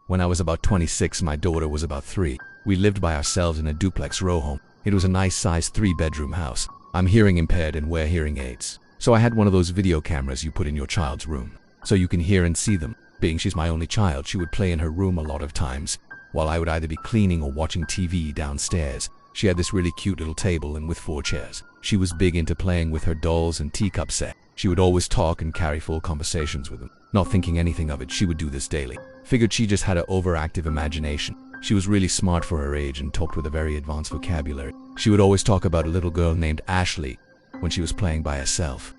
When I was about 26, my daughter was about 3. We lived by ourselves in a duplex row home. It was a nice sized 3-bedroom house. I'm hearing impaired and wear hearing aids. So I had one of those video cameras you put in your child's room, so you can hear and see them. Being she's my only child, she would play in her room a lot of times, while I would either be cleaning or watching TV downstairs. She had this really cute little table and with 4 chairs. She was big into playing with her dolls and teacup set. She would always talk and carry full conversations with them. Not thinking anything of it, she would do this daily. Figured she just had an overactive imagination. She was really smart for her age and talked with a very advanced vocabulary. She would always talk about a little girl named Ashley when she was playing by herself.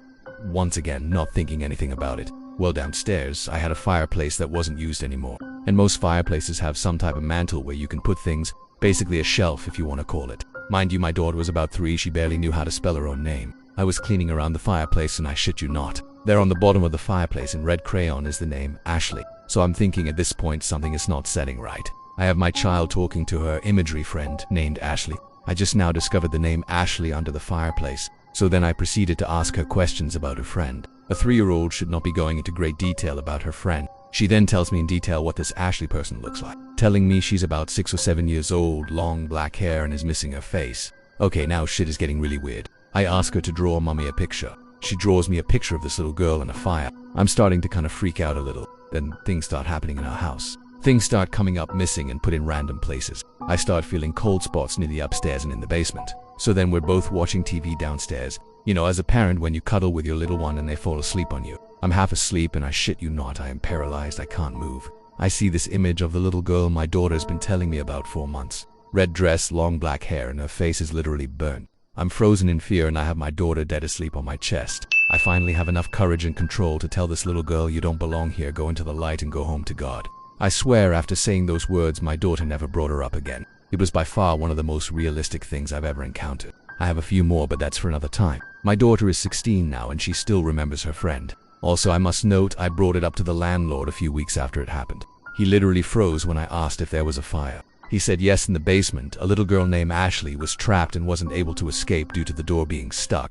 Once again, not thinking anything about it. Well, downstairs, I had a fireplace that wasn't used anymore. And most fireplaces have some type of mantle where you can put things, basically a shelf if you want to call it. Mind you, my daughter was about 3, she barely knew how to spell her own name. I was cleaning around the fireplace and I shit you not, there on the bottom of the fireplace in red crayon is the name Ashley. So I'm thinking at this point something is not setting right. I have my child talking to her imagery friend named Ashley. I just now discovered the name Ashley under the fireplace. So then I proceeded to ask her questions about her friend. A 3-year-old should not be going into great detail about her friend. She then tells me in detail what this Ashley person looks like, telling me she's about 6 or 7 years old, long black hair and is missing her face. Okay, now shit is getting really weird. I ask her to draw mommy a picture. She draws me a picture of this little girl and a fire. I'm starting to kind of freak out a little. Then things start happening in our house. Things start coming up missing and put in random places. I start feeling cold spots near the upstairs and in the basement. So then we're both watching TV downstairs. You know, as a parent, when you cuddle with your little one and they fall asleep on you. I'm half asleep and I shit you not, I am paralyzed, I can't move. I see this image of the little girl my daughter's been telling me about for months. Red dress, long black hair, and her face is literally burnt. I'm frozen in fear and I have my daughter dead asleep on my chest. I finally have enough courage and control to tell this little girl, you don't belong here, go into the light and go home to God. I swear after saying those words, my daughter never brought her up again. It was by far one of the most realistic things I've ever encountered. I have a few more, but that's for another time. My daughter is 16 now and she still remembers her friend. Also, I must note, I brought it up to the landlord a few weeks after it happened. He literally froze when I asked if there was a fire. He said yes, in the basement, a little girl named Ashley was trapped and wasn't able to escape due to the door being stuck.